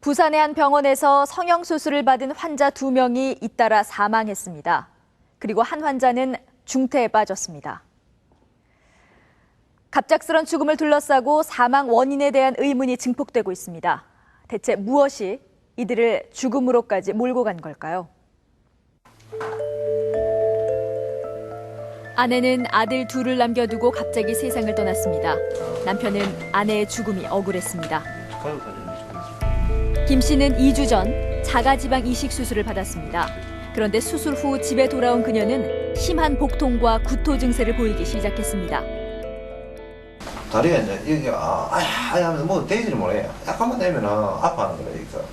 부산의 한 병원에서 성형수술을 받은 환자 2명이 잇따라 사망했습니다. 그리고 한 환자는 중태에 빠졌습니다. 갑작스런 죽음을 둘러싸고 사망 원인에 대한 의문이 증폭되고 있습니다. 대체 무엇이 이들을 죽음으로까지 몰고 간 걸까요? 아내는 아들 둘을 남겨두고 갑자기 세상을 떠났습니다. 남편은 아내의 죽음이 억울했습니다. 김 씨는 2주 전 자가지방 이식 수술을 받았습니다. 그런데 수술 후 집에 돌아온 그녀는 심한 복통과 구토 증세를 보이기 시작했습니다. 다리가 이제 여기가 아야 하면서 뭐 되지를 못해요. 약간만 되면 아파하는 거예요. 여기서.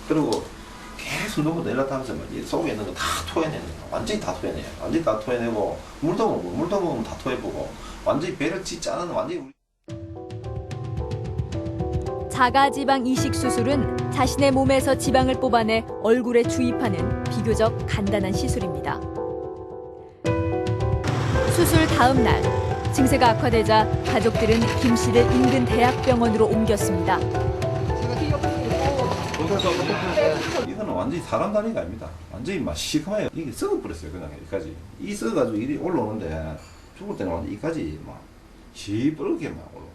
그리고 계속 누구 내려다면서 속에 있는 거 다 토해내는 거야. 완전히 다 토해내요. 완전히 다 토해내고 물도 먹으면 다 토해보고 완전히 배를 찢지 않은 완전히. 자가지방 이식 수술은 자신의 몸에서 지방을 뽑아내 얼굴에 주입하는 비교적 간단한 시술입니다. 수술 다음 날 증세가 악화되자 가족들은 김 씨를 인근 대학병원으로 옮겼습니다. 이거는 완전히 사람 다리가 아닙니다. 완전히 막 시커매요. 이게 썩어버렸어요. 그냥 여기까지. 이 썩어가지고 이리 올라오는데 죽을 때는 완전 여기까지 막 시뻘겋게 막 올라왔어요.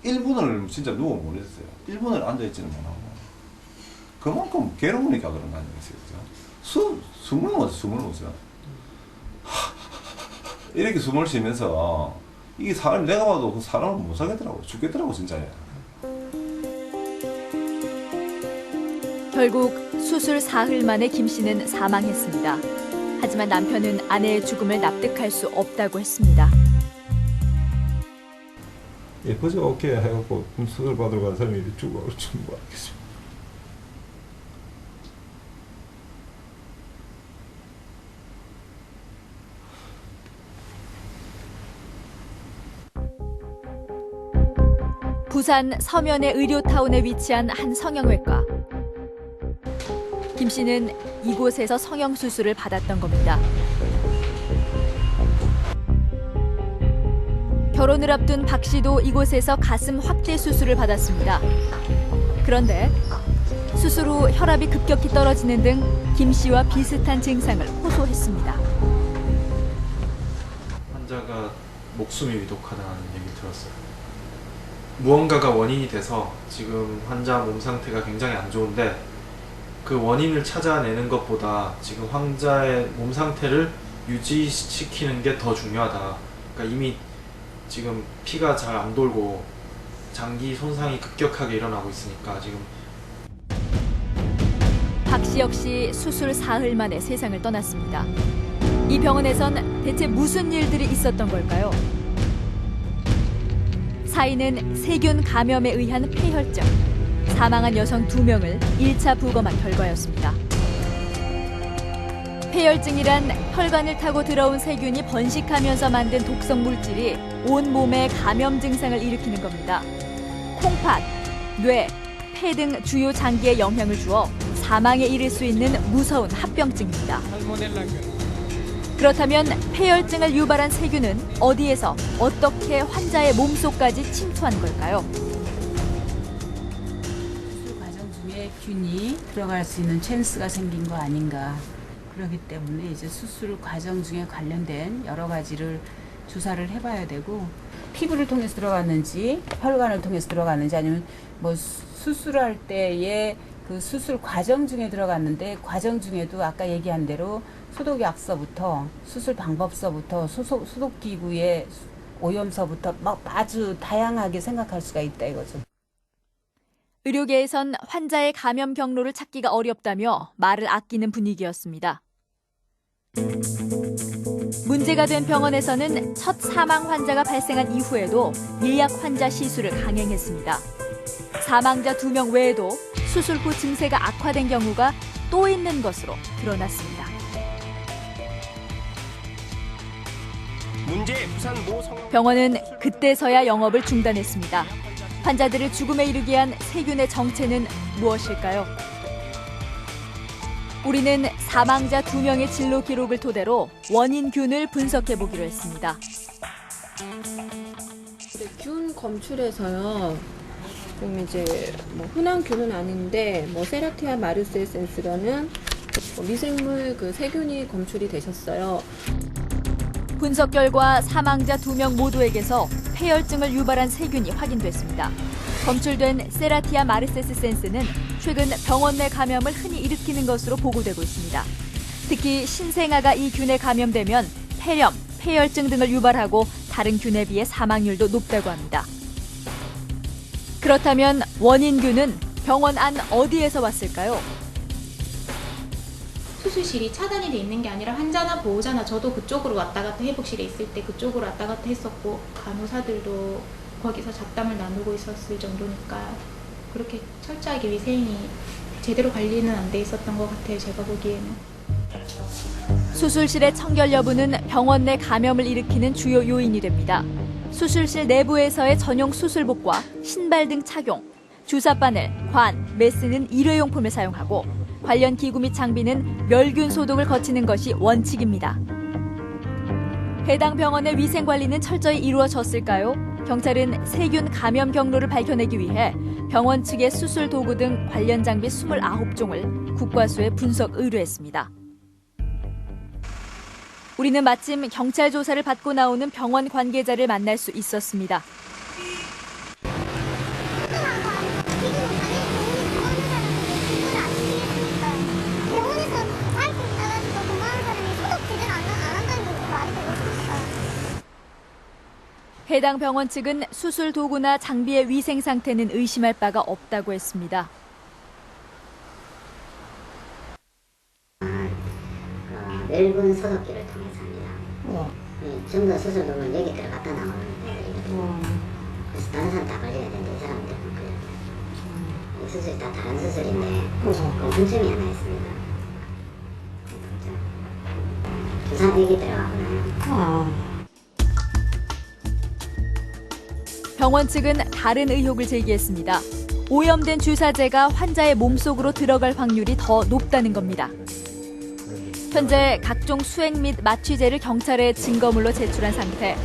1분을 진짜 누워 못 있었어요. 1분을 앉아있지는 못하고. 그만큼 괴로우니까 그런 거 아니겠어요. 숨을 못 쉬어요. 이렇게 숨을 쉬면서 이게 사람 내가 봐도 그 사람을 못 사겠더라고요. 죽겠더라고 진짜. 결국 수술 사흘 만에 김 씨는 사망했습니다. 하지만 남편은 아내의 죽음을 납득할 수 없다고 했습니다. 예쁘지 오케이 해갖고 수술 받으러 간 사람이 죽어가지고 죽은 거 알겠습니다. 부산 서면의 의료타운에 위치한 한 성형외과. 김 씨는 이곳에서 성형수술을 받았던 겁니다. 결혼을 앞둔 박 씨도 이곳에서 가슴 확대 수술을 받았습니다. 그런데 수술 후 혈압이 급격히 떨어지는 등 김 씨와 비슷한 증상을 호소했습니다. 환자가 목숨이 위독하다는 얘기 들었어요. 무언가가 원인이 돼서 지금 환자 몸 상태가 굉장히 안 좋은데 그 원인을 찾아내는 것보다 지금 환자의 몸 상태를 유지시키는 게 더 중요하다. 그러니까 이미 지금 피가 잘 안 돌고 장기 손상이 급격하게 일어나고 있으니까 지금. 박 씨 역시 수술 사흘 만에 세상을 떠났습니다. 이 병원에선 대체 무슨 일들이 있었던 걸까요? 사인은 세균 감염에 의한 폐혈증, 사망한 여성 2명을 1차 부검한 결과였습니다. 폐혈증이란 혈관을 타고 들어온 세균이 번식하면서 만든 독성 물질이 온 몸에 감염 증상을 일으키는 겁니다. 콩팥, 뇌, 폐 등 주요 장기에 영향을 주어 사망에 이를 수 있는 무서운 합병증입니다. 그렇다면 폐혈증을 유발한 세균은 어디에서 어떻게 환자의 몸속까지 침투한 걸까요? 수술 과정 중에 균이 들어갈 수 있는 찬스가 생긴 거 아닌가. 그렇기 때문에 이제 수술 과정 중에 관련된 여러 가지를 조사를 해봐야 되고 피부를 통해서 들어갔는지 혈관을 통해서 들어갔는지 아니면 뭐 수술할 때에 그 수술 과정 중에 들어갔는데 과정 중에도 아까 얘기한 대로 소독약서부터 수술 방법서부터 소독기구의 오염서부터 막 아주 다양하게 생각할 수가 있다 이거죠. 의료계에선 환자의 감염 경로를 찾기가 어렵다며 말을 아끼는 분위기였습니다. 문제가 된 병원에서는 첫 사망 환자가 발생한 이후에도 예약 환자 시술을 강행했습니다. 사망자 2명 외에도 수술 후 증세가 악화된 경우가 또 있는 것으로 드러났습니다. 병원은 그때서야 영업을 중단했습니다. 환자들을 죽음에 이르게 한 세균의 정체는 무엇일까요? 우리는 사망자 2명의 진로 기록을 토대로 원인균을 분석해 보기로 했습니다. 균 검출에서요. 그럼 이제 뭐 흔한 균은 아닌데 뭐 세라티아 마르세센스라는 미생물 그 세균이 검출이 되셨어요. 분석 결과 사망자 2명 모두에게서 폐혈증을 유발한 세균이 확인됐습니다. 검출된 세라티아 마르세센스는 최근 병원 내 감염을 흔히 일으키는 것으로 보고되고 있습니다. 특히 신생아가 이 균에 감염되면 폐렴, 폐혈증 등을 유발하고 다른 균에 비해 사망률도 높다고 합니다. 그렇다면 원인균은 병원 안 어디에서 왔을까요? 수술실이 차단이 돼 있는 게 아니라 환자나 보호자나 저도 그쪽으로 왔다 갔다 회복실에 있을 때 그쪽으로 왔다 갔다 했었고 간호사들도 거기서 잡담을 나누고 있었을 정도니까 그렇게 철저하게 위생이 제대로 관리는 안 돼 있었던 것 같아요. 제가 보기에는. 수술실의 청결 여부는 병원 내 감염을 일으키는 주요 요인이 됩니다. 수술실 내부에서의 전용 수술복과 신발 등 착용, 주사바늘, 관, 메스는 일회용품을 사용하고 관련 기구 및 장비는 멸균 소독을 거치는 것이 원칙입니다. 해당 병원의 위생 관리는 철저히 이루어졌을까요? 경찰은 세균 감염 경로를 밝혀내기 위해 병원 측의 수술 도구 등 관련 장비 29종을 국과수에 분석 의뢰했습니다. 우리는 마침 경찰 조사를 받고 나오는 병원 관계자를 만날 수 있었습니다. 해당 병원 측은 수술 도구나 장비의 위생 상태는 의심할 바가 없다고 했습니다. 멸균 소독기를 통해서 합니다. 전부 다 수술 도구는 여기 들어갔다 나오는 데들이거든요. 그래서 다른 사람 다 걸려야 되는데 이 사람들은 걸려요. 이 수술이 다 다른 수술인데 공통점이 하나 있습니다. 주사 여기 들어가거든요. 병원 측은 다른 의혹을 제기했습니다. 오염된 주사제가 환자의 몸속으로 들어갈 확률이 더 높다는 겁니다. 현재 각종 수액 및 마취제를 경찰에 증거물로 제출한 상태.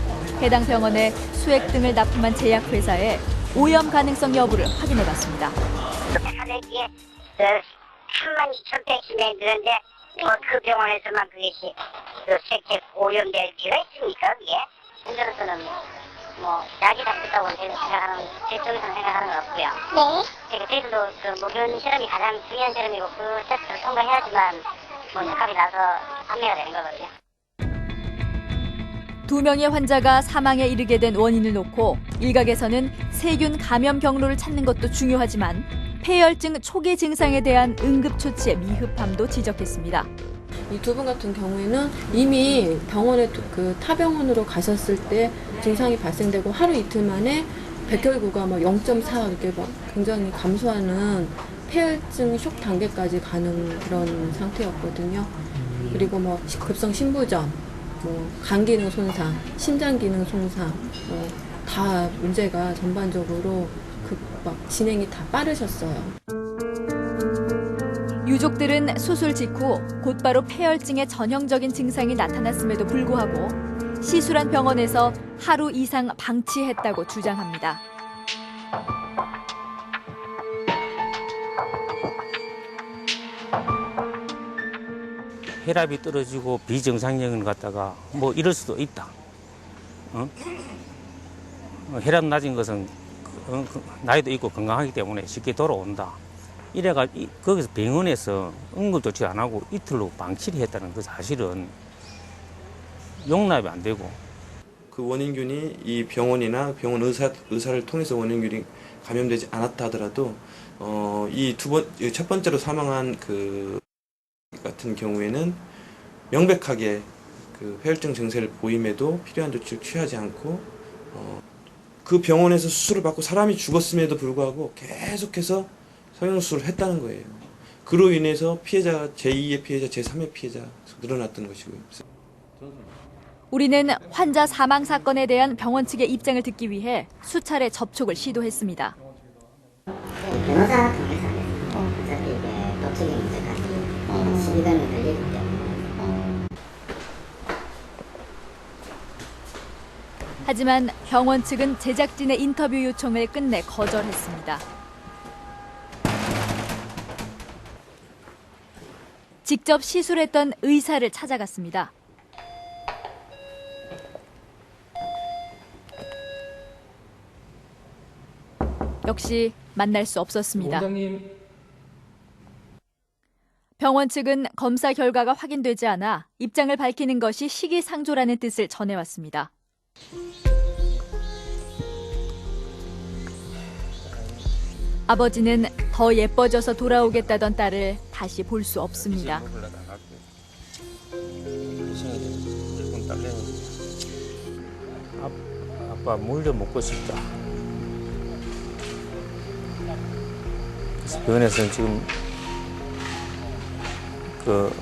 해당 병원의 수액 등을 납품한 제약회사에 오염 가능성 여부를 확인해봤습니다. 하루에 32,100명 되는데 그 병원에서만 그것이 수액제 오염될 리가 있습니까? 그게? 현재로서는 약이 다 됐다고 생각하는, 제 쪽에서는 생각하는 건 없고요. 네. 저희들도 그 목연 실험이 가장 중요한 실험이고 그 테스트를 통과해야지만 약값이 나서 판매가 되는 거거든요. 2명의 환자가 사망에 이르게 된 원인을 놓고 일각에서는 세균 감염 경로를 찾는 것도 중요하지만 폐혈증 초기 증상에 대한 응급처치의 미흡함도 지적했습니다. 이 두 분 같은 경우에는 이미 병원에 타 병원으로 가셨을 때 증상이 발생되고 하루 이틀 만에 백혈구가 0.4 이렇게 굉장히 감소하는 폐혈증 쇼 단계까지 가는 그런 상태였거든요. 그리고 급성 신부전, 간 기능 손상, 심장 기능 손상, 다 문제가 전반적으로 진행이 다 빠르셨어요. 유족들은 수술 직후 곧바로 폐혈증의 전형적인 증상이 나타났음에도 불구하고 시술한 병원에서 하루 이상 방치했다고 주장합니다. 혈압이 떨어지고 비정상적인 것 같다가 이럴 수도 있다. 혈압 낮은 것은 나이도 있고 건강하기 때문에 쉽게 돌아온다. 이래가지고 거기서 병원에서 응급조치 안 하고 이틀로 방치를 했다는 그 사실은 용납이 안 되고. 그 원인균이 이 병원이나 병원 의사를 통해서 원인균이 감염되지 않았다 하더라도 이 첫 번째로 사망한 그 같은 경우에는 명백하게 그 폐혈증 증세를 보임에도 필요한 조치를 취하지 않고 그 병원에서 수술을 받고 사람이 죽었음에도 불구하고 계속해서 성형수술을 했다는 거예요. 그로 인해서 피해자가 제2의 피해자, 제3의 피해자가 늘어났던 것이고요. 우리는 환자 사망 사건에 대한 병원 측의 입장을 듣기 위해 수차례 접촉을 시도했습니다. 변호사 통해서 어차피 이게 법적인 문제까지 시비감이 걸리기 때문에. 하지만 병원 측은 제작진의 인터뷰 요청을 끝내 거절했습니다. 직접 시술했던 의사를 찾아갔습니다. 역시 만날 수 없었습니다. 원장님. 병원 측은 검사 결과가 확인되지 않아 입장을 밝히는 것이 시기상조라는 뜻을 전해왔습니다. 아버지는 더 예뻐져서 돌아오겠다던 딸을 다시 볼 수 없습니다. 아빠 물 좀 먹고 싶다. 그래서 병원에서는 지금 그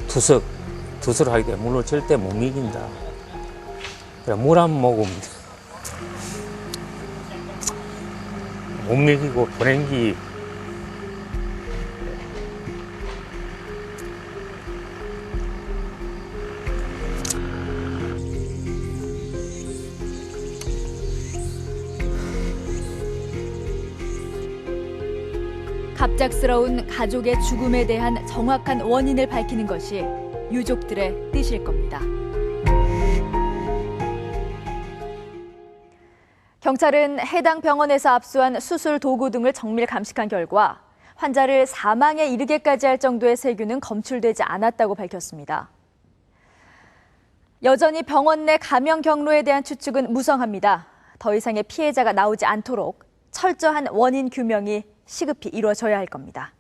투석을 하기 때문에 물을 절대 못 먹인다. 그래 물 한 모금 못 먹이고 보낸 기 갑작스러운 가족의 죽음에 대한 정확한 원인을 밝히는 것이 유족들의 뜻일 겁니다. 경찰은 해당 병원에서 압수한 수술 도구 등을 정밀 감식한 결과 환자를 사망에 이르게까지 할 정도의 세균은 검출되지 않았다고 밝혔습니다. 여전히 병원 내 감염 경로에 대한 추측은 무성합니다. 더 이상의 피해자가 나오지 않도록 철저한 원인 규명이 시급히 이루어져야 할 겁니다.